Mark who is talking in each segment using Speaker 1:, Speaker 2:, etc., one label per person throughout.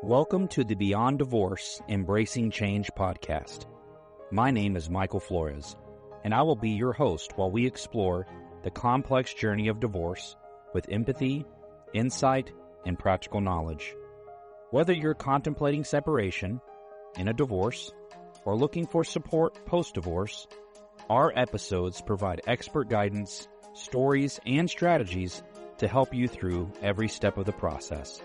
Speaker 1: Welcome to the Beyond Divorce Embracing Change podcast. My name is Michael Flores, and I will be your host while we explore the complex journey of divorce with empathy, insight, and practical knowledge. Whether you're contemplating separation, in a divorce, or looking for support post-divorce, our episodes provide expert guidance, stories, and strategies to help you through every step of the process.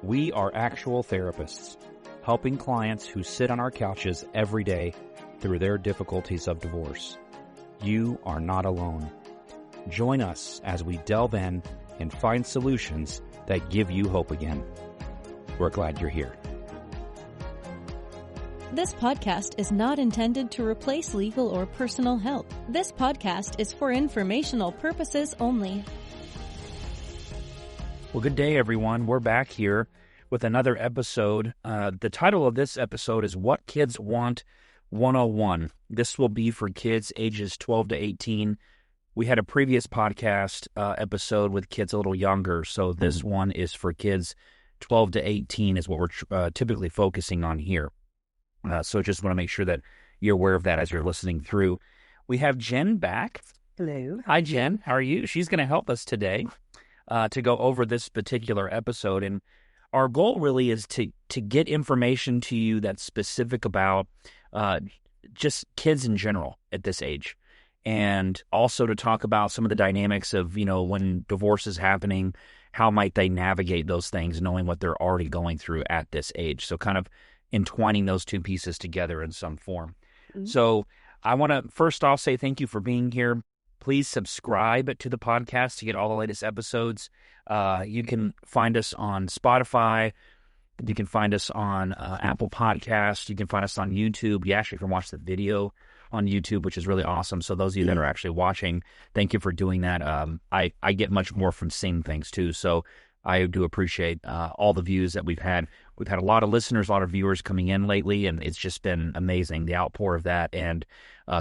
Speaker 1: We are actual therapists, helping clients who sit on our couches every day through their difficulties of divorce. You are not alone. Join us as we delve in and find solutions that give you hope again. We're glad you're here.
Speaker 2: This podcast is not intended to replace legal or personal help. This podcast is for informational purposes only.
Speaker 1: Well, good day, everyone. We're back here with another episode. The title of this episode is What Kids Want 101. This will be for kids ages 12 to 18. We had a previous podcast episode with kids a little younger, so this one is for kids 12 to 18 is what we're typically focusing on here. So just want to make sure that you're aware of that as you're listening through. We have Jen back.
Speaker 3: Hello.
Speaker 1: Hi, Jen. How are you? She's going to help us today to go over this particular episode. And our goal really is to get information to you that's specific about just kids in general at this age. And also to talk about some of the dynamics of, when divorce is happening, how might they navigate those things, knowing what they're already going through at this age. So kind of entwining those two pieces together in some form. Mm-hmm. So I want to first off say thank you for being here. Please subscribe to the podcast to get all the latest episodes. You can find us on Spotify. You can find us on Apple Podcasts. You can find us on YouTube. You actually can watch the video on YouTube, which is really awesome. So those of you that are actually watching, thank you for doing that. I get much more from seeing things too. So I do appreciate all the views that we've had. We've had a lot of listeners, a lot of viewers coming in lately, and it's just been amazing, the outpour of that and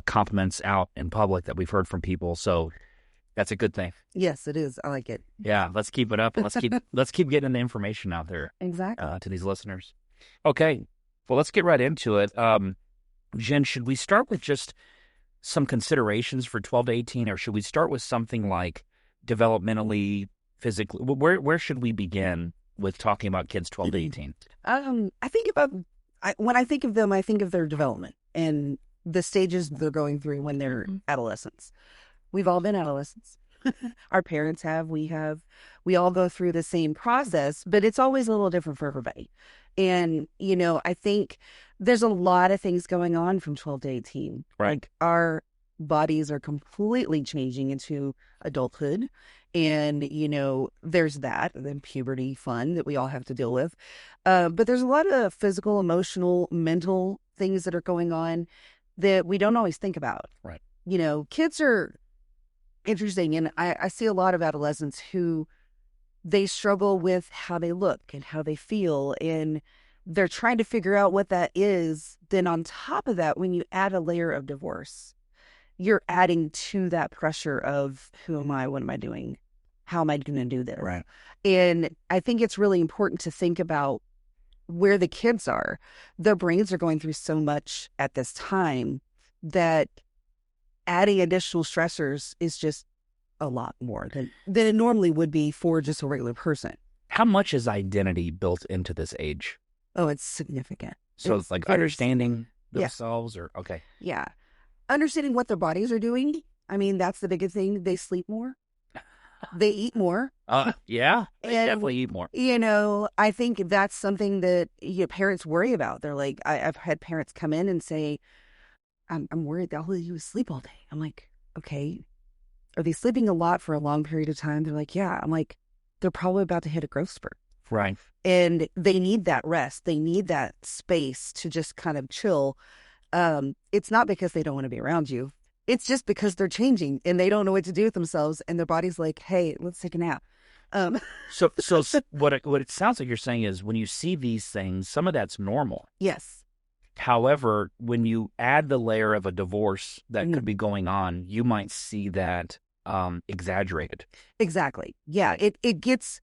Speaker 1: compliments out in public that we've heard from people. So that's a good thing.
Speaker 3: Yes, it is. I like it.
Speaker 1: Yeah, let's keep it up. Let's keep getting the information out there.
Speaker 3: Exactly.
Speaker 1: To these listeners. Okay, well, let's get right into it. Jen, should we start with just some considerations for 12 to 18, or should we start with something like developmentally, physically? Where should we begin with talking about kids 12 to 18?
Speaker 3: I think when I think of them, I think of their development and the stages they're going through when they're adolescents. We've all been adolescents. Our parents have, we have. We all go through the same process, but it's always a little different for everybody. And, I think there's a lot of things going on from 12 to 18.
Speaker 1: Right.
Speaker 3: Like our bodies are completely changing into adulthood. And, there's that, and then puberty fun that we all have to deal with. But there's a lot of physical, emotional, mental things that are going on that we don't always think about.
Speaker 1: Right.
Speaker 3: Kids are interesting. And I see a lot of adolescents who they struggle with how they look and how they feel. And they're trying to figure out what that is. Then on top of that, when you add a layer of divorce, you're adding to that pressure of who am I? What am I doing? How am I going to do this?
Speaker 1: Right.
Speaker 3: And I think it's really important to think about where the kids are. Their brains are going through so much at this time that adding additional stressors is just a lot more than it normally would be for just a regular person.
Speaker 1: How much is identity built into this age?
Speaker 3: Oh, it's significant.
Speaker 1: So it's like understanding themselves okay.
Speaker 3: Yeah. Understanding what their bodies are doing. I mean, that's the biggest thing. They sleep more. They eat more.
Speaker 1: Yeah, they definitely eat more.
Speaker 3: I think that's something that parents worry about. They're like, I've had parents come in and say, I'm worried that all you sleep all day. I'm like, okay. Are they sleeping a lot for a long period of time? They're like, yeah. I'm like, they're probably about to hit a growth spurt.
Speaker 1: Right.
Speaker 3: And they need that rest. They need that space to just kind of chill. It's not because they don't want to be around you. It's just because they're changing and they don't know what to do with themselves. And their body's like, hey, let's take a nap.
Speaker 1: So what it sounds like you're saying is when you see these things, some of that's normal.
Speaker 3: Yes.
Speaker 1: However, when you add the layer of a divorce that could be going on, you might see that exaggerated.
Speaker 3: Exactly. Yeah. It gets,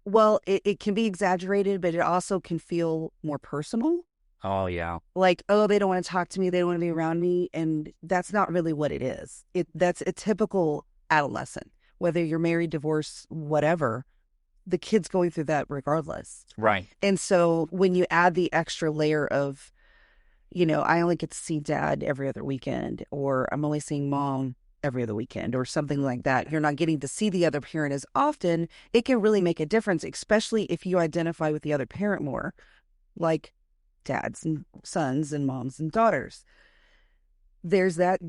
Speaker 3: well, it can be exaggerated, but it also can feel more personal.
Speaker 1: Oh, yeah.
Speaker 3: Like, oh, they don't want to talk to me. They don't want to be around me. And that's not really what it is. That's a typical adolescent, whether you're married, divorced, whatever, the kid's going through that regardless.
Speaker 1: Right.
Speaker 3: And so when you add the extra layer of, I only get to see dad every other weekend, or I'm only seeing mom every other weekend, or something like that, you're not getting to see the other parent as often, it can really make a difference, especially if you identify with the other parent more, like dads and sons and moms and daughters. There's that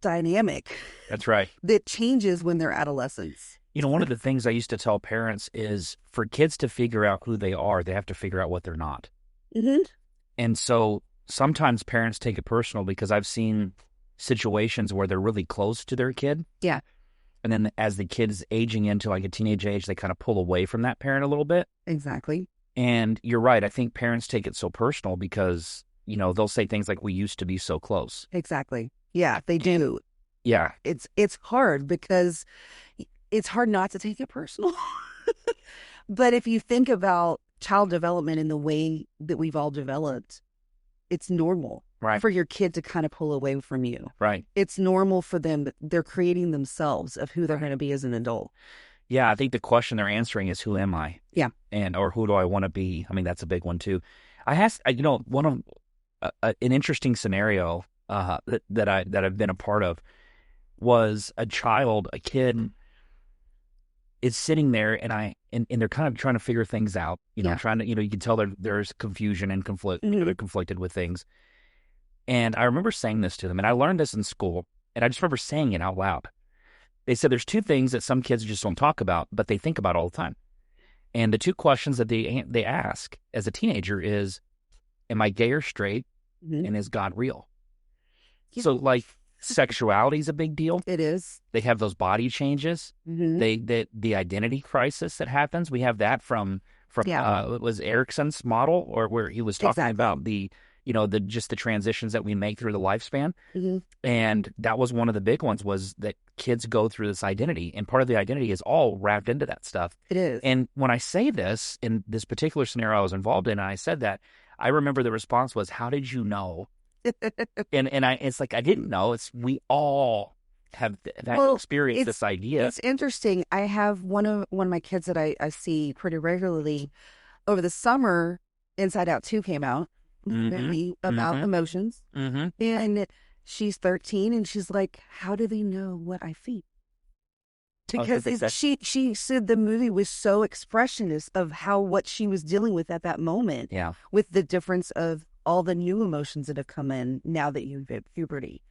Speaker 3: dynamic.
Speaker 1: That's right.
Speaker 3: That changes when they're adolescents.
Speaker 1: One of the things I used to tell parents is for kids to figure out who they are, they have to figure out what they're not.
Speaker 3: Mm-hmm.
Speaker 1: And so sometimes parents take it personal because I've seen situations where they're really close to their kid.
Speaker 3: Yeah.
Speaker 1: And then as the kid's aging into like a teenage age, they kind of pull away from that parent a little bit.
Speaker 3: Exactly.
Speaker 1: And you're right. I think parents take it so personal because, they'll say things like, we used to be so close.
Speaker 3: Exactly. Yeah, they do.
Speaker 1: Yeah.
Speaker 3: It's hard because it's hard not to take it personal. But if you think about child development in the way that we've all developed, it's normal for your kid to kind of pull away from you.
Speaker 1: Right.
Speaker 3: It's normal for them. They're creating themselves of who they're going to be as an adult.
Speaker 1: Yeah, I think the question they're answering is, who am I?
Speaker 3: Yeah.
Speaker 1: Or who do I want to be? I mean, that's a big one too. I have, one of an interesting scenario that I've been a part of was a kid is sitting there and they're kind of trying to figure things out, trying to, you can tell there's confusion and conflict,
Speaker 3: Mm-hmm.
Speaker 1: they're conflicted with things. And I remember saying this to them, and I learned this in school, and I just remember saying it out loud. They said there's two things that some kids just don't talk about, but they think about all the time. And the two questions that they ask as a teenager is, am I gay or straight?
Speaker 3: Mm-hmm.
Speaker 1: And is God real?
Speaker 3: Yeah.
Speaker 1: So like sexuality is a big deal.
Speaker 3: It is.
Speaker 1: They have those body changes.
Speaker 3: Mm-hmm.
Speaker 1: The identity crisis that happens. We have that from it was Erickson's model, or where he was talking about the transitions that we make through the lifespan.
Speaker 3: Mm-hmm.
Speaker 1: And that was one of the big ones, was that kids go through this identity, and part of the identity is all wrapped into that stuff.
Speaker 3: It is.
Speaker 1: And when I say this, in this particular scenario I was involved in, and I said that, I remember the response was, how did you know? and it's like, I didn't know. We all have experienced this idea.
Speaker 3: It's interesting. I have one of my kids that I see pretty regularly. Over the summer, Inside Out 2 came out.
Speaker 1: Mm-hmm.
Speaker 3: About
Speaker 1: Mm-hmm.
Speaker 3: emotions.
Speaker 1: Mm-hmm.
Speaker 3: And she's 13 and she's like, how do they know what I feel? Because she said the movie was so expressionist of what she was dealing with at that moment.
Speaker 1: Yeah.
Speaker 3: With the difference of all the new emotions that have come in now that you've hit puberty.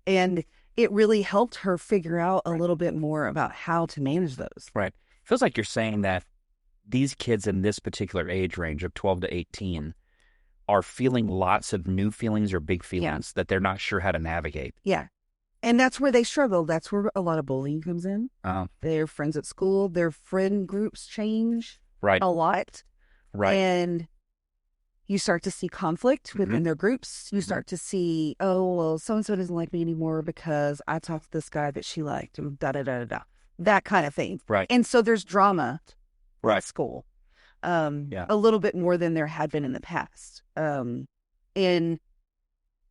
Speaker 3: And it really helped her figure out a little bit more about how to manage those.
Speaker 1: Right. Feels like you're saying that these kids in this particular age range of 12 to 18 are feeling lots of new feelings or big feelings that they're not sure how to navigate.
Speaker 3: Yeah. And that's where they struggle. That's where a lot of bullying comes in. Their friends at school, their friend groups change a lot.
Speaker 1: Right.
Speaker 3: And you start to see conflict within their groups. You start to see, oh, well, so-and-so doesn't like me anymore because I talked to this guy that she liked, and da-da-da-da-da. That kind of thing.
Speaker 1: Right.
Speaker 3: And so there's drama
Speaker 1: at
Speaker 3: school. A little bit more than there had been in the past. And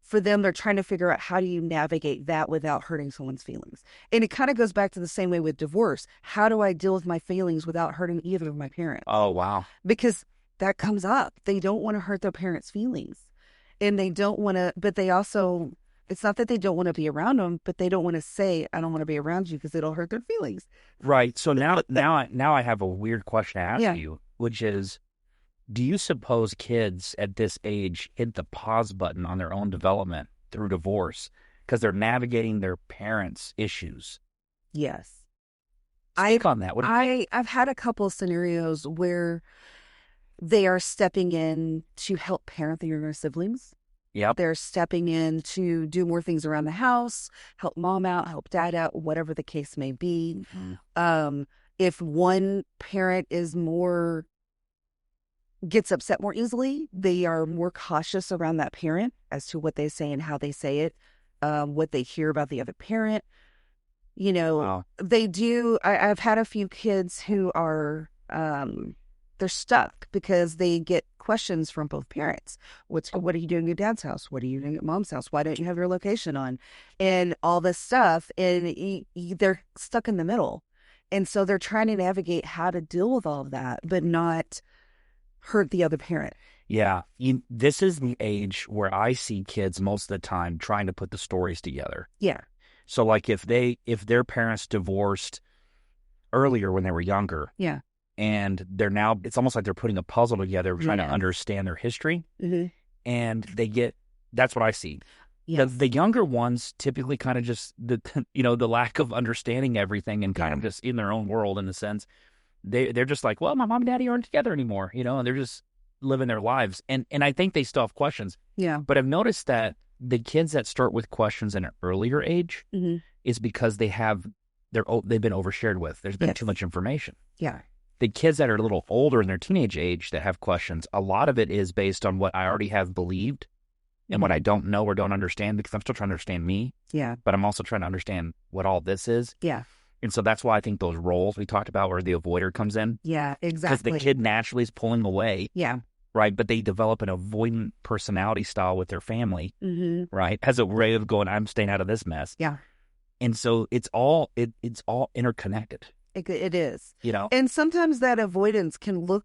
Speaker 3: for them, they're trying to figure out, how do you navigate that without hurting someone's feelings? And it kind of goes back to the same way with divorce. How do I deal with my feelings without hurting either of my parents?
Speaker 1: Oh, wow.
Speaker 3: Because that comes up. They don't want to hurt their parents' feelings. And they don't want to, but they also, it's not that they don't want to be around them, but they don't want to say, I don't want to be around you because it'll hurt their feelings.
Speaker 1: Right. So now I have a weird question to ask you, which is, do you suppose kids at this age hit the pause button on their own development through divorce because they're navigating their parents' issues?
Speaker 3: Yes.
Speaker 1: Speak on that.
Speaker 3: I've had a couple of scenarios where they are stepping in to help parent the younger siblings.
Speaker 1: Yep.
Speaker 3: They're stepping in to do more things around the house, help mom out, help dad out, whatever the case may be. Mm-hmm. If one parent gets upset more easily, they are more cautious around that parent as to what they say and how they say it, what they hear about the other parent.
Speaker 1: Wow.
Speaker 3: They do. I've had a few kids who are, they're stuck because they get questions from both parents. What are you doing at your dad's house? What are you doing at mom's house? Why don't you have your location on? And all this stuff. And they're stuck in the middle. And so they're trying to navigate how to deal with all of that, but not hurt the other parent.
Speaker 1: Yeah. This is the age where I see kids most of the time trying to put the stories together.
Speaker 3: Yeah.
Speaker 1: So like if their parents divorced earlier when they were younger,
Speaker 3: Yeah.
Speaker 1: and they're now, it's almost like they're putting a puzzle together, trying to understand their history.
Speaker 3: Mm-hmm.
Speaker 1: And that's what I see.
Speaker 3: Yes.
Speaker 1: The younger ones typically kind of just, the lack of understanding everything and kind of just in their own world, in a sense. They're just like, well, my mom and daddy aren't together anymore, and they're just living their lives. And I think they still have questions.
Speaker 3: Yeah.
Speaker 1: But I've noticed that the kids that start with questions in an earlier age is because they've been overshared with. There's been too much information.
Speaker 3: Yeah.
Speaker 1: The kids that are a little older in their teenage age that have questions, a lot of it is based on what I already have believed and what I don't know or don't understand, because I'm still trying to understand me.
Speaker 3: Yeah.
Speaker 1: But I'm also trying to understand what all this is.
Speaker 3: Yeah.
Speaker 1: And so that's why I think those roles we talked about where the avoider comes in.
Speaker 3: Yeah, exactly.
Speaker 1: Because the kid naturally is pulling away.
Speaker 3: Yeah.
Speaker 1: Right. But they develop an avoidant personality style with their family. Mm-hmm. Right. As a way of going, I'm staying out of this mess.
Speaker 3: Yeah.
Speaker 1: And so it's all interconnected.
Speaker 3: It is.
Speaker 1: And
Speaker 3: sometimes that avoidance can look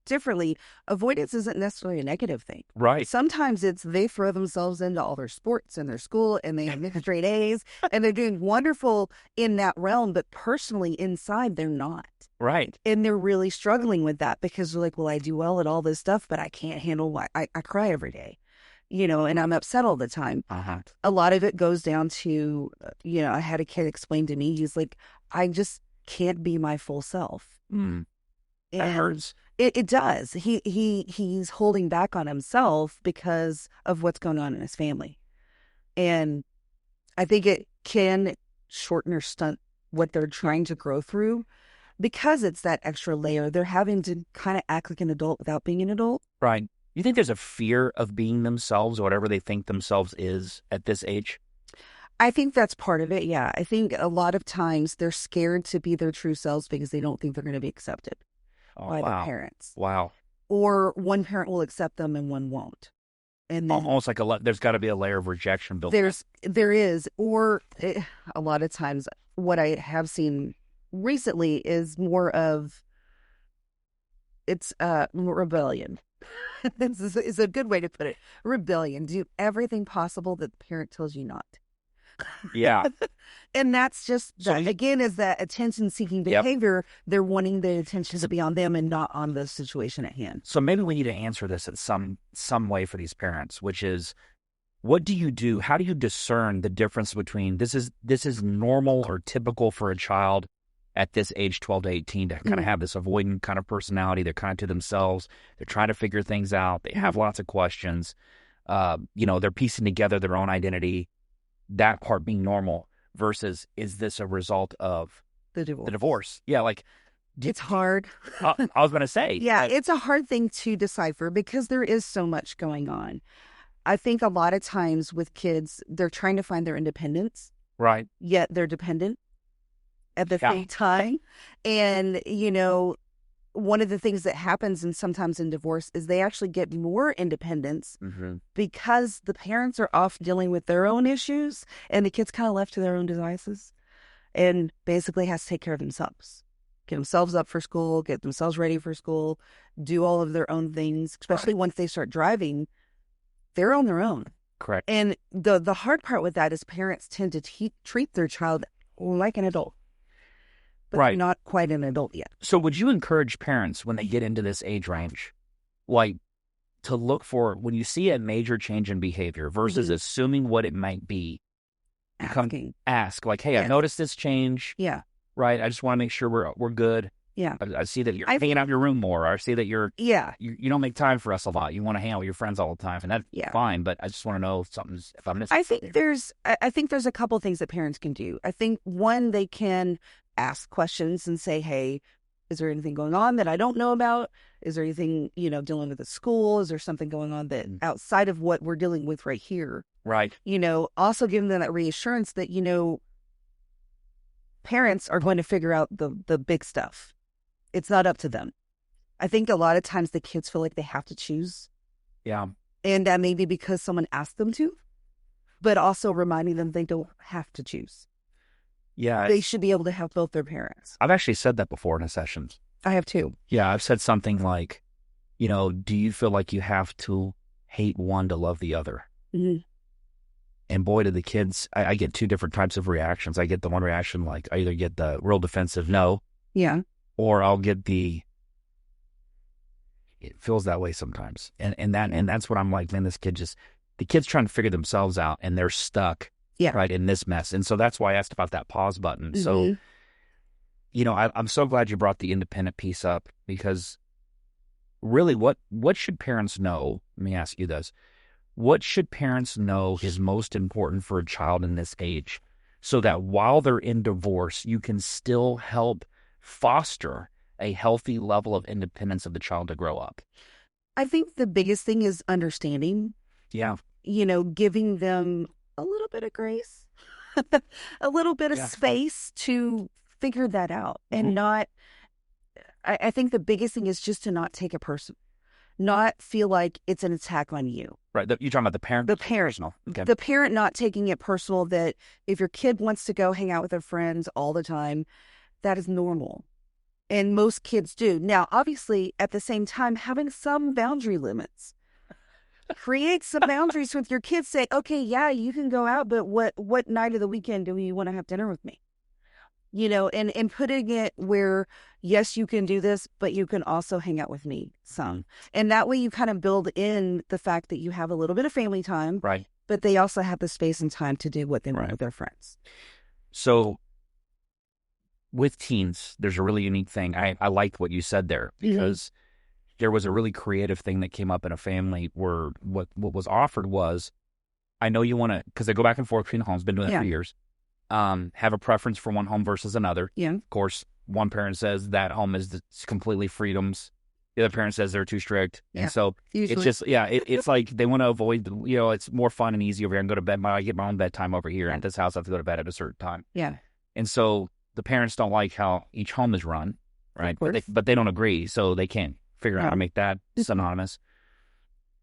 Speaker 3: differently. Avoidance isn't necessarily a negative thing.
Speaker 1: Right.
Speaker 3: Sometimes it's they throw themselves into all their sports and their school and they have straight A's and they're doing wonderful in that realm, but personally inside they're not.
Speaker 1: Right.
Speaker 3: And they're really struggling with that because they're like, well, I do well at all this stuff, but I can't handle I cry every day, and I'm upset all the time.
Speaker 1: Uh-huh.
Speaker 3: A lot of it goes down to, I had a kid explain to me, he's like, I just can't be my full self.
Speaker 1: That hurts.
Speaker 3: It does. He's holding back on himself because of what's going on in his family. And I think it can shorten or stunt what they're trying to grow through because it's that extra layer. They're having to kind of act like an adult without being an adult.
Speaker 1: Right. You think there's a fear of being themselves or whatever they think themselves is at this age?
Speaker 3: I think that's part of it, yeah. I think a lot of times they're scared to be their true selves because they don't think they're going to be accepted by their parents.
Speaker 1: Wow.
Speaker 3: Or one parent will accept them and one won't. And then
Speaker 1: almost like there's got to be a layer of rejection built.
Speaker 3: There is. Or a lot of times what I have seen recently is more of it's rebellion. It's a good way to put it. Rebellion. Do everything possible that the parent tells you not.
Speaker 1: Yeah.
Speaker 3: And that's just, again, is that attention-seeking behavior. Yep. They're wanting the attention to be on them and not on the situation at hand.
Speaker 1: So maybe we need to answer this in some way for these parents, which is, what do you do? How do you discern the difference between this is normal or typical for a child at this age, 12 to 18, to kind of have this avoidant kind of personality? They're kind of to themselves. They're trying to figure things out. They have lots of questions. They're piecing together their own identity. That part being normal versus, is this a result of the divorce? Yeah, like
Speaker 3: it's hard.
Speaker 1: I was going to say.
Speaker 3: Yeah, it's a hard thing to decipher because there is so much going on. I think a lot of times with kids, they're trying to find their independence.
Speaker 1: Right.
Speaker 3: Yet they're dependent at the same time. And, one of the things that happens sometimes in divorce is they actually get more independence because the parents are off dealing with their own issues and the kids kind of left to their own devices and basically has to take care of themselves, get themselves up for school, get themselves ready for school, do all of their own things, especially once they start driving, they're on their own.
Speaker 1: Correct.
Speaker 3: And the hard part with that is parents tend to treat their child like an adult. But not quite an adult yet.
Speaker 1: So would you encourage parents when they get into this age range, like, to look for, when you see a major change in behavior versus assuming what it might be, ask, like, hey, I noticed this change.
Speaker 3: Yeah.
Speaker 1: Right? I just want to make sure we're good.
Speaker 3: Yeah.
Speaker 1: I see that you're hanging out in your room more. Or I see that you don't make time for us a lot. You want to hang out with your friends all the time, and that's fine. But I just want to know if I'm missing.
Speaker 3: I think there's a couple things that parents can do. I think one, they can ask questions and say, hey, is there anything going on that I don't know about? Is there anything, dealing with the school? Is there something going on that outside of what we're dealing with right here?
Speaker 1: Right.
Speaker 3: Also giving them that reassurance that, parents are going to figure out the big stuff. It's not up to them. I think a lot of times the kids feel like they have to choose.
Speaker 1: Yeah.
Speaker 3: And that may be because someone asked them to, but also reminding them they don't have to choose.
Speaker 1: Yeah.
Speaker 3: They should be able to have both their parents.
Speaker 1: I've actually said that before in a session.
Speaker 3: I have too.
Speaker 1: Yeah, I've said something like, do you feel like you have to hate one to love the other?
Speaker 3: Mm-hmm.
Speaker 1: And boy, do the kids, I get two different types of reactions. I get the one reaction, like I either get the real defensive no.
Speaker 3: Yeah.
Speaker 1: Or I'll get it feels that way sometimes. And that's what I'm like, man, the kid's trying to figure themselves out and they're stuck right in this mess. And so that's why I asked about that pause button. Mm-hmm. So, I'm so glad you brought the independent piece up, because really what should parents know? Let me ask you this. What should parents know is most important for a child in this age, so that while they're in divorce, you can still help foster a healthy level of independence of the child to grow up?
Speaker 3: I think the biggest thing is understanding.
Speaker 1: Yeah.
Speaker 3: Giving them a little bit of grace, a little bit of space to figure that out.
Speaker 1: Mm-hmm.
Speaker 3: And not, I think the biggest thing is just to not take it personal, not feel like it's an attack on you.
Speaker 1: Right. You're talking about the parent?
Speaker 3: The parent.
Speaker 1: Okay.
Speaker 3: The parent not taking it personal, that if your kid wants to go hang out with their friends all the time, that is normal. And most kids do. Now, obviously, at the same time, having some boundary limits. Create some boundaries with your kids. Say, okay, yeah, you can go out, but what night of the weekend do you want to have dinner with me? And putting it where, yes, you can do this, but you can also hang out with me some. And that way you kind of build in the fact that you have a little bit of family time.
Speaker 1: Right.
Speaker 3: But they also have the space and time to do what they want with their friends.
Speaker 1: So with teens, there's a really unique thing. I liked what you said there, because there was a really creative thing that came up in a family where what was offered was, I know you want to, because they go back and forth between homes, been doing that for years, have a preference for one home versus another. Yeah. Of course, one parent says that home is completely freedoms. The other parent says they're too strict. Yeah. And so usually. It's just, it's like they want to avoid, it's more fun and easy over here and go to bed. I get my own bedtime over here. At this house, I have to go to bed at a certain time. Yeah. And so the parents don't like how each home is run, right? But they don't agree, so they can't figure out how to make that synonymous.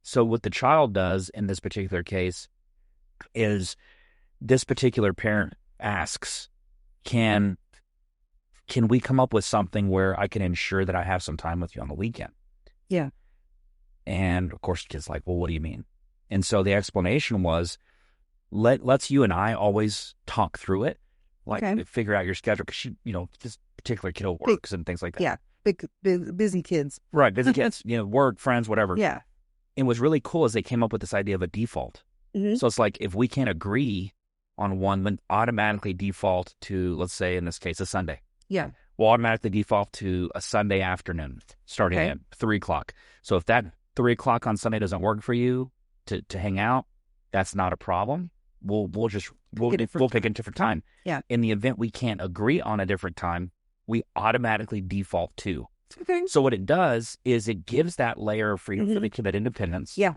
Speaker 1: So what the child does in this particular case is, this particular parent asks, can we come up with something where I can ensure that I have some time with you on the weekend? Yeah. And of course the kid's like, well, what do you mean? And so the explanation was, let's you and I always talk through it, figure out your schedule, because this particular kiddo works and things like that. Yeah.
Speaker 3: Big, busy kids.
Speaker 1: Right, busy kids, work, friends, whatever. Yeah. And what's really cool is they came up with this idea of a default. Mm-hmm. So it's like, if we can't agree on one, then automatically default to, let's say in this case, a Sunday. Yeah. We'll automatically default to a Sunday afternoon starting at 3 o'clock. So if that 3 o'clock on Sunday doesn't work for you to hang out, that's not a problem. We'll pick a different time. Yeah. In the event we can't agree on a different time, we automatically default to. Okay. So what it does is it gives that layer of freedom for the kid, that independence. Yeah.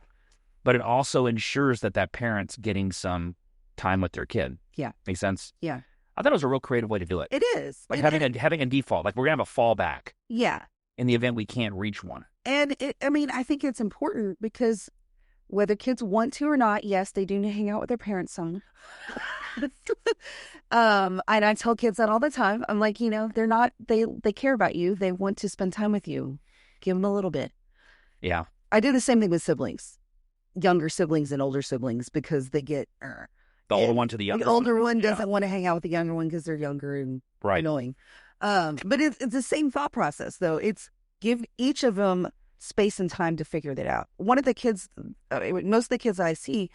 Speaker 1: But it also ensures that parent's getting some time with their kid. Yeah. Make sense? Yeah. I thought it was a real creative way to do it.
Speaker 3: It is.
Speaker 1: Like having a default. Like, we're going to have a fallback. Yeah. In the event we can't reach one.
Speaker 3: And I think it's important, because whether kids want to or not, yes, they do need to hang out with their parents some. And I tell kids that all the time. I'm like, they're not, they care about you. They want to spend time with you. Give them a little bit. Yeah. I do the same thing with siblings, younger siblings and older siblings, because they get
Speaker 1: the older one to the younger.
Speaker 3: The older one doesn't want to hang out with the younger one because they're younger and annoying. But it's the same thought process, though. It's give each of them space and time to figure that out. One of the kids, most of the kids I see,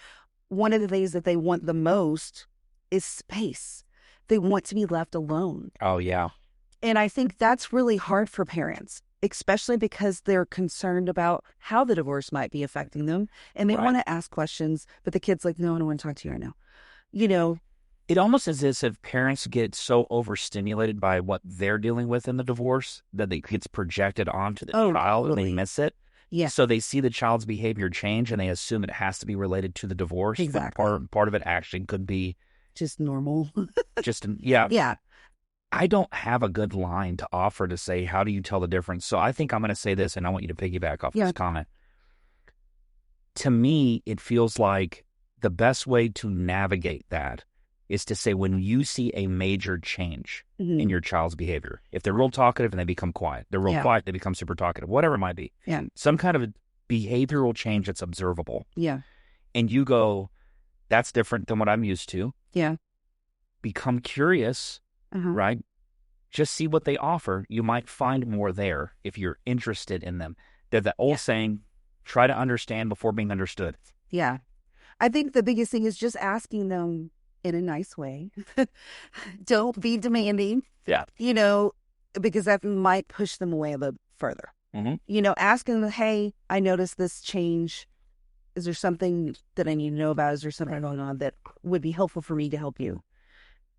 Speaker 3: one of the things that they want the most is space. They want to be left alone.
Speaker 1: Oh, yeah.
Speaker 3: And I think that's really hard for parents, especially because they're concerned about how the divorce might be affecting them. And they want to ask questions, but the kid's like, no, I don't want to talk to you right now.
Speaker 1: It almost is as if parents get so overstimulated by what they're dealing with in the divorce that it gets projected onto the child and they miss it. Yeah. So they see the child's behavior change and they assume it has to be related to the divorce.
Speaker 3: Exactly.
Speaker 1: But part of it actually could be
Speaker 3: just normal.
Speaker 1: Yeah.
Speaker 3: Yeah.
Speaker 1: I don't have a good line to offer to say, how do you tell the difference? So I think I'm going to say this, and I want you to piggyback off this comment. To me, it feels like the best way to navigate that is to say, when you see a major change in your child's behavior, if they're real talkative and they become quiet, they're real quiet, they become super talkative, whatever it might be, some kind of a behavioral change that's observable. And you go, that's different than what I'm used to. Become curious, right? Just see what they offer. You might find more there if you're interested in them. They're the old saying, try to understand before being understood.
Speaker 3: I think the biggest thing is just asking them in a nice way. Don't be demanding. You know, because that might push them away a little further. You know, asking them, hey, I noticed this change. Is there something that I need to know about? Is there something going on that would be helpful for me to help you?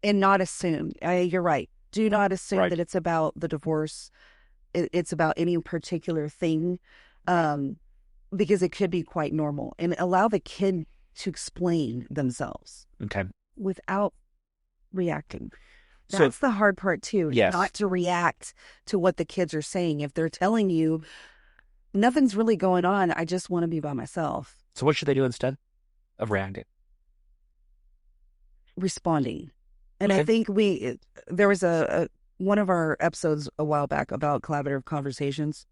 Speaker 3: And not assume. You're right. Do not assume that it's about the divorce. It's about any particular thing, because it could be quite normal. And allow the kid to explain themselves. Without reacting. That's the hard part too. Not to react to what the kids are saying. If they're telling you nothing's really going on, I just want to be by myself.
Speaker 1: So what should they do instead of reacting?
Speaker 3: Responding. And I think there was one of our episodes a while back about collaborative conversations.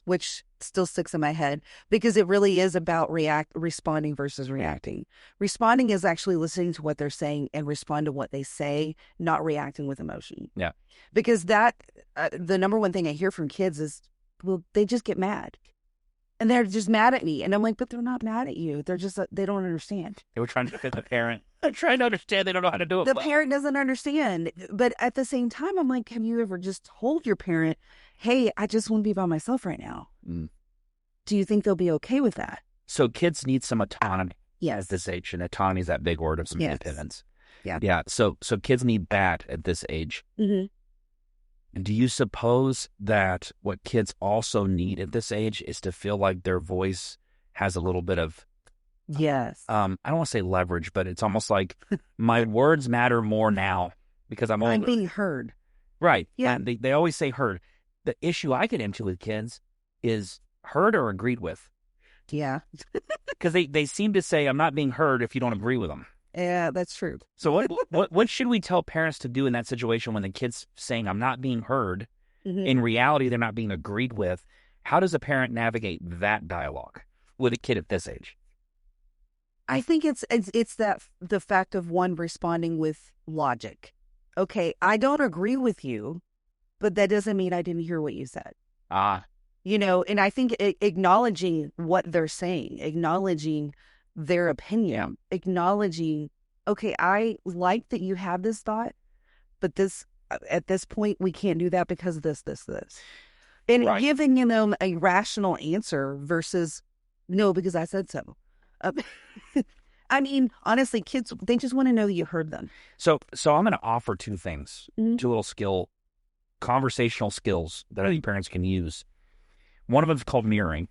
Speaker 3: Which still sticks in my head, because it really is about responding versus reacting. Responding is actually listening to what they're saying and respond to what they say, not reacting with emotion. Because that, the number one thing I hear from kids is, well, they just get mad. And they're just mad at me. And I'm like, but they're not mad at you. They're just, they don't understand.
Speaker 1: They were trying to fit the parent. They're trying to understand. They don't know how to do it.
Speaker 3: The parent doesn't understand. But at the same time, I'm like, have you ever just told your parent, hey, I just want to be by myself right now? Do you think they'll be okay with that?
Speaker 1: So kids need some autonomy at this age. And autonomy is that big word of some independence. So kids need that at this age. And do you suppose that what kids also need at this age is to feel like their voice has a little bit of, I don't want to say leverage, but it's almost like my words matter more now because I'm older.
Speaker 3: I'm being heard.
Speaker 1: Right. And they always say heard. The issue I get into with kids is heard or agreed with. Because they seem to say, I'm not being heard if you don't agree with them.
Speaker 3: Yeah, that's true.
Speaker 1: So what should we tell parents to do in that situation when the kid's saying, I'm not being heard? In reality, they're not being agreed with. How does a parent navigate that dialogue with a kid at this age?
Speaker 3: I think it's that the fact of one responding with logic. Okay, I don't agree with you, but that doesn't mean I didn't hear what you said. You know, and I think acknowledging what they're saying, acknowledging their opinion, acknowledging, okay, I like that you have this thought, but this, at this point, we can't do that because of this. And giving them a rational answer versus, no, because I said so. I mean, honestly, kids, they just want to know that you heard them.
Speaker 1: So I'm going to offer two things, two little conversational skills that I think parents can use. One of them is called mirroring.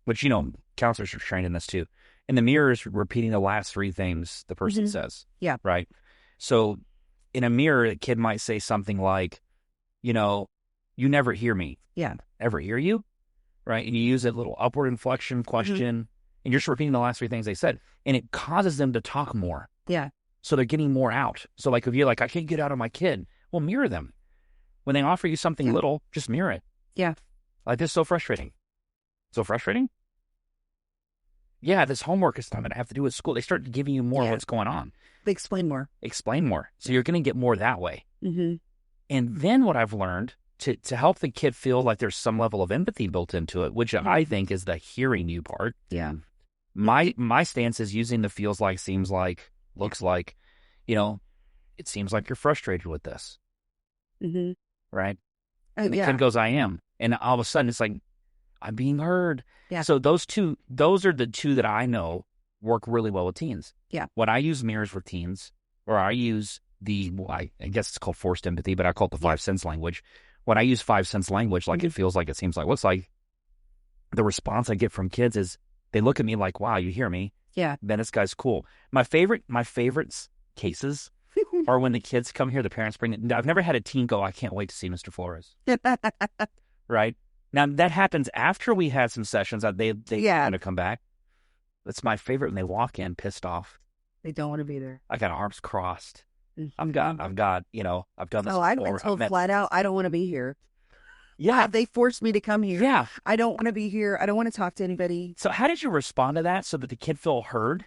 Speaker 1: Which, you know, counselors are trained in this too. And the mirror is repeating the last three things the person says. Right. So in a mirror, a kid might say something like, you know, you never hear me. Ever hear you? Right. And you use a little upward inflection question and you're just repeating the last three things they said. And it causes them to talk more. So they're getting more out. So like if you're like, I can't get out of my kid, well, mirror them. When they offer you something little, just mirror it. Like, this is so frustrating. So frustrating? Yeah, this homework is something I have to do at school. They start giving you more of what's going on.
Speaker 3: They explain more.
Speaker 1: So you're going to get more that way. And then what I've learned to help the kid feel like there's some level of empathy built into it, which I think is the hearing you part. My stance is using the feels like, seems like, looks like, you know, it seems like you're frustrated with this. Right? And the kid goes, I am. And all of a sudden it's like, I'm being heard. So those are the two that I know work really well with teens. When I use mirrors with teens, or I use I guess it's called forced empathy, but I call it the 5 sense language. When I use 5 sense language, like it feels like, it seems like, what's like, the response I get from kids is they look at me like, wow, you hear me? Then this guy's cool. My favorite cases Or when the kids come here, the parents bring it. I've never had a teen go, I can't wait to see Mr. Flores. Right? Now, that happens after we had some sessions. They want to come back. That's my favorite when they walk in pissed off.
Speaker 3: They don't want to be there.
Speaker 1: I got arms crossed.
Speaker 3: Mm-hmm.
Speaker 1: I've done this.
Speaker 3: I've been told flat out, I don't want to be here.
Speaker 1: Yeah.
Speaker 3: They forced me to come here.
Speaker 1: Yeah.
Speaker 3: I don't want to be here. I don't want to talk to anybody.
Speaker 1: So how did you respond to that so that the kid felt heard?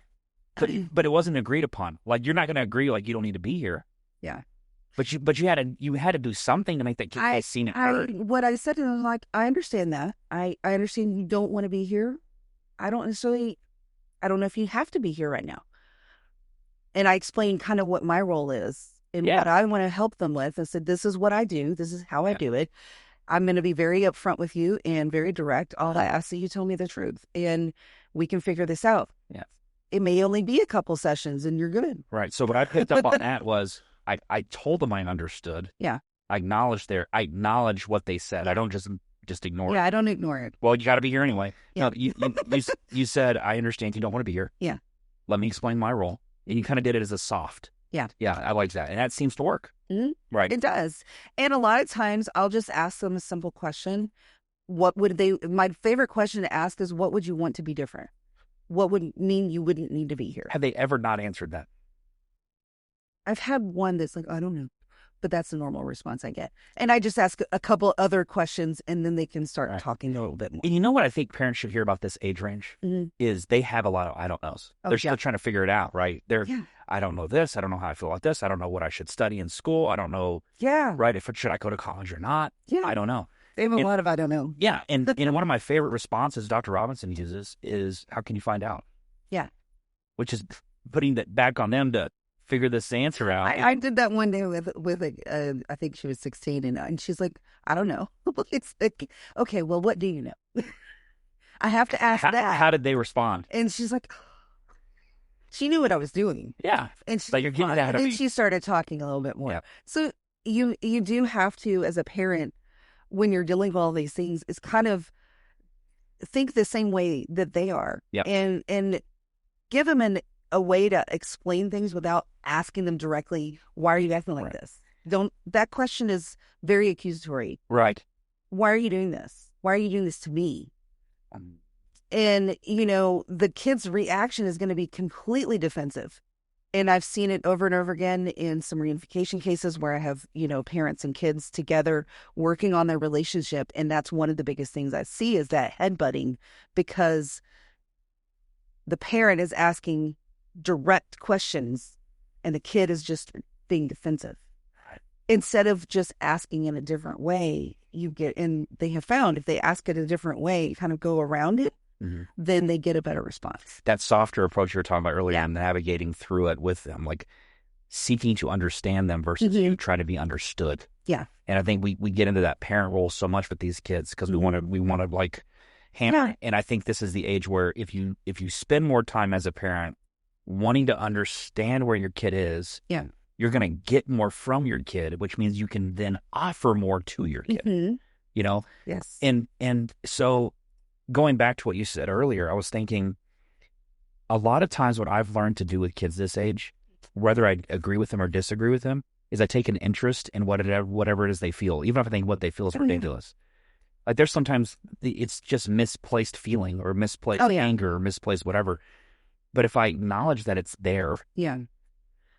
Speaker 1: But it wasn't agreed upon. Like, you're not going to agree, like, you don't need to be here.
Speaker 3: Yeah.
Speaker 1: But you had to do something to make that kid seen it heard.
Speaker 3: What I said to them, like, I understand that. I understand you don't want to be here. I don't know if you have to be here right now. And I explained kind of what my role is and what I want to help them with. I said, this is what I do. This is how I do it. I'm going to be very upfront with you and very direct. All I ask that you tell me the truth, and we can figure this out.
Speaker 1: Yeah.
Speaker 3: It may only be a couple sessions, and you're good.
Speaker 1: Right. So what I picked up on that was I told them I understood.
Speaker 3: Yeah.
Speaker 1: I acknowledge what they said. I don't just ignore it.
Speaker 3: Yeah, I don't ignore it.
Speaker 1: Well, you got to be here anyway.
Speaker 3: Yeah.
Speaker 1: No, you said, I understand you don't want to be here.
Speaker 3: Yeah.
Speaker 1: Let me explain my role. And you kind of did it as a soft.
Speaker 3: Yeah.
Speaker 1: Yeah, I like that. And that seems to work.
Speaker 3: Mm-hmm.
Speaker 1: Right.
Speaker 3: It does. And a lot of times I'll just ask them a simple question. My favorite question to ask is, what would you want to be different? What would mean you wouldn't need to be here?
Speaker 1: Have they ever not answered that?
Speaker 3: I've had one that's like, I don't know. But that's the normal response I get. And I just ask a couple other questions, and then they can start talking a little bit more.
Speaker 1: And you know what I think parents should hear about this age range? Mm-hmm. Is they have a lot of I don't knows. They're still trying to figure it out, right? I don't know this. I don't know how I feel about this. I don't know what I should study in school. I don't know.
Speaker 3: Yeah.
Speaker 1: Right? Should I go to college or not?
Speaker 3: Yeah.
Speaker 1: I don't know.
Speaker 3: They have a lot of I don't know.
Speaker 1: Yeah. And one of my favorite responses Dr. Robinson uses is, how can you find out?
Speaker 3: Yeah. Which
Speaker 1: is putting that back on them to figure this answer out.
Speaker 3: I did that one day with I think she was 16, and she's like, I don't know. It's like, okay, well, what do you know? I have to ask that.
Speaker 1: How did they respond?
Speaker 3: And she's like, she knew what I was doing.
Speaker 1: Yeah.
Speaker 3: And she's
Speaker 1: like, you're getting out of
Speaker 3: then
Speaker 1: me.
Speaker 3: She started talking a little bit more.
Speaker 1: Yeah.
Speaker 3: So you do have to, as a parent, when you're dealing with all these things, is kind of think the same way that they are.
Speaker 1: Yep.
Speaker 3: And give them a way to explain things without asking them directly, why are you acting like this? That question is very accusatory.
Speaker 1: Right.
Speaker 3: Why are you doing this? Why are you doing this to me? And, the kid's reaction is going to be completely defensive. And I've seen it over and over again in some reunification cases where I have, parents and kids together working on their relationship. And that's one of the biggest things I see is that headbutting, because the parent is asking direct questions and the kid is just being defensive. Instead of just asking in a different way, they have found if they ask it a different way, kind of go around it, then they get a better response.
Speaker 1: That softer approach you were talking about earlier, and navigating through it with them, like seeking to understand them versus you trying to be understood.
Speaker 3: Yeah.
Speaker 1: And I think we get into that parent role so much with these kids because we want to like hammer. Yeah. And I think this is the age where if you spend more time as a parent wanting to understand where your kid is, you're going to get more from your kid, which means you can then offer more to your kid.
Speaker 3: Yes.
Speaker 1: And so going back to what you said earlier, I was thinking a lot of times what I've learned to do with kids this age, whether I agree with them or disagree with them, is I take an interest in whatever it is they feel, even if I think what they feel is ridiculous. Like there's sometimes it's just misplaced feeling or misplaced anger or misplaced whatever. But if I acknowledge that it's there.
Speaker 3: Yeah.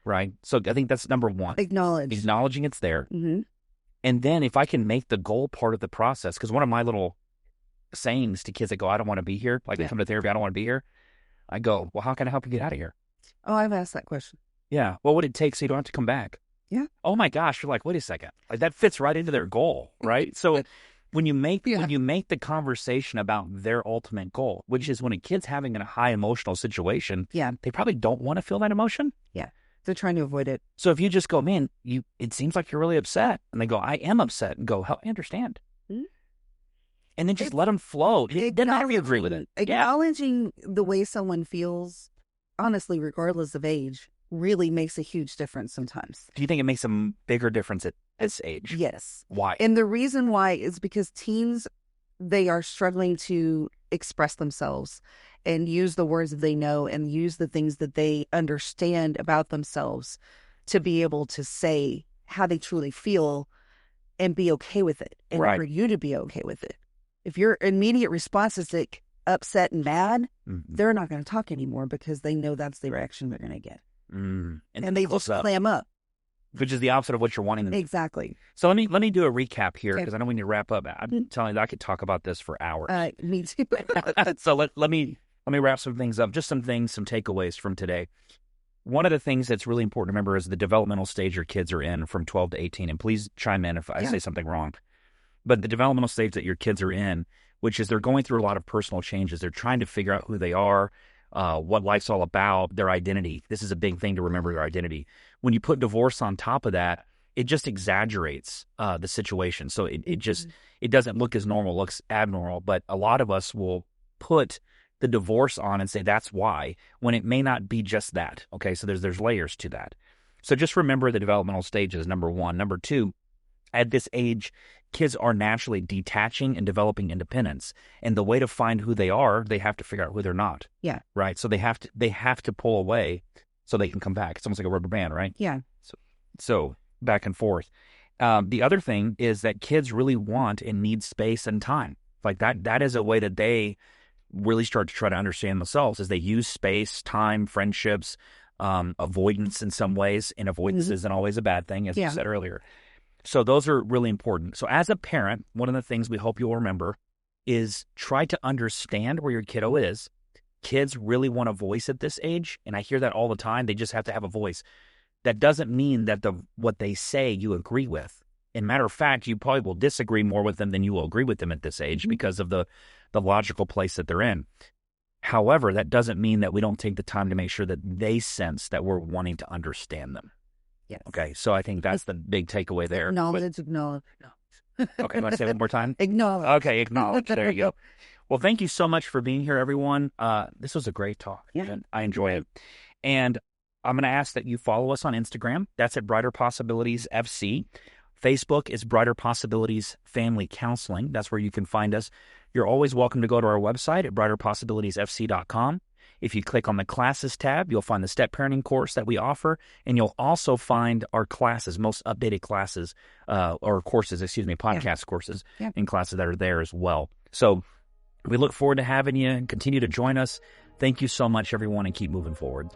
Speaker 1: Right. So I think that's number one. Acknowledging it's there.
Speaker 3: Mm-hmm.
Speaker 1: And then if I can make the goal part of the process, because one of my little sayings to kids that go, I don't want to be here, like they come to therapy, I don't want to be here. I go, well, how can I help you get out of here?
Speaker 3: Oh, I've asked that question.
Speaker 1: Yeah. What would it take so you don't have to come back?
Speaker 3: Yeah.
Speaker 1: Oh my gosh. You're like, wait a second. Like that fits right into their goal. Right. So when you make the conversation about their ultimate goal, which is when a kid's having a high emotional situation, they probably don't want to feel that emotion.
Speaker 3: Yeah. They're trying to avoid it.
Speaker 1: So if you just go, man, it seems like you're really upset. And they go, I am upset. And go, help me understand. Mm-hmm. And then just let them flow. Then I agree with it.
Speaker 3: Acknowledging the way someone feels, honestly, regardless of age, really makes a huge difference sometimes.
Speaker 1: Do you think it makes a bigger difference at this age?
Speaker 3: Yes.
Speaker 1: Why?
Speaker 3: And the reason why is because teens, they are struggling to express themselves and use the words that they know and use the things that they understand about themselves to be able to say how they truly feel and be okay with it, and
Speaker 1: Right.
Speaker 3: for you to be okay with it. If your immediate response is like upset and mad, they're not going to talk anymore because they know that's the reaction they're going to get. And they just clam up.
Speaker 1: Which is the opposite of what you're wanting them to.
Speaker 3: Exactly.
Speaker 1: So let me do a recap here,
Speaker 3: Okay.
Speaker 1: because I know we need to wrap up. I'm telling you, I could talk about this for hours.
Speaker 3: Me too.
Speaker 1: So let me wrap some things up. Just some takeaways from today. One of the things that's really important to remember is the developmental stage your kids are in from 12 to 18. And please chime in if I say something wrong. But the developmental stage that your kids are in, which is they're going through a lot of personal changes. They're trying to figure out who they are, what life's all about, their identity. This is a big thing to remember, their identity. When you put divorce on top of that, it just exaggerates the situation. So it doesn't look as normal, it looks abnormal. But a lot of us will put the divorce on and say that's why, when it may not be just that. Okay, so there's layers to that. So just remember the developmental stages, number one. Number two, at this age, kids are naturally detaching and developing independence. And the way to find who they are, they have to figure out who they're not.
Speaker 3: Yeah.
Speaker 1: Right? So they have to pull away so they can come back. It's almost like a rubber band, right?
Speaker 3: Yeah.
Speaker 1: So back and forth. The other thing is that kids really want and need space and time. Like that is a way that they really start to try to understand themselves, as they use space, time, friendships, avoidance in some ways. And avoidance isn't always a bad thing, as you said earlier. So those are really important. So as a parent, one of the things we hope you'll remember is try to understand where your kiddo is. Kids really want a voice at this age, and I hear that all the time. They just have to have a voice. That doesn't mean that what they say you agree with. In matter of fact, you probably will disagree more with them than you will agree with them at this age because of the logical place that they're in. However, that doesn't mean that we don't take the time to make sure that they sense that we're wanting to understand them.
Speaker 3: Yes.
Speaker 1: Okay, so I think that's the big takeaway there.
Speaker 3: Acknowledge.
Speaker 1: Okay, want to say it one more time?
Speaker 3: Acknowledge.
Speaker 1: Okay, acknowledge. There you go. Well, thank you so much for being here, everyone. This was a great talk.
Speaker 3: Yeah.
Speaker 1: I enjoy it. And I'm going to ask that you follow us on Instagram. That's at Brighter Possibilities FC. Facebook is Brighter Possibilities Family Counseling. That's where you can find us. You're always welcome to go to our website at brighterpossibilitiesfc.com. If you click on the classes tab, you'll find the step parenting course that we offer, and you'll also find our classes, most updated classes, or courses, podcast courses and classes that are there as well. So we look forward to having you and continue to join us. Thank you so much, everyone, and keep moving forward.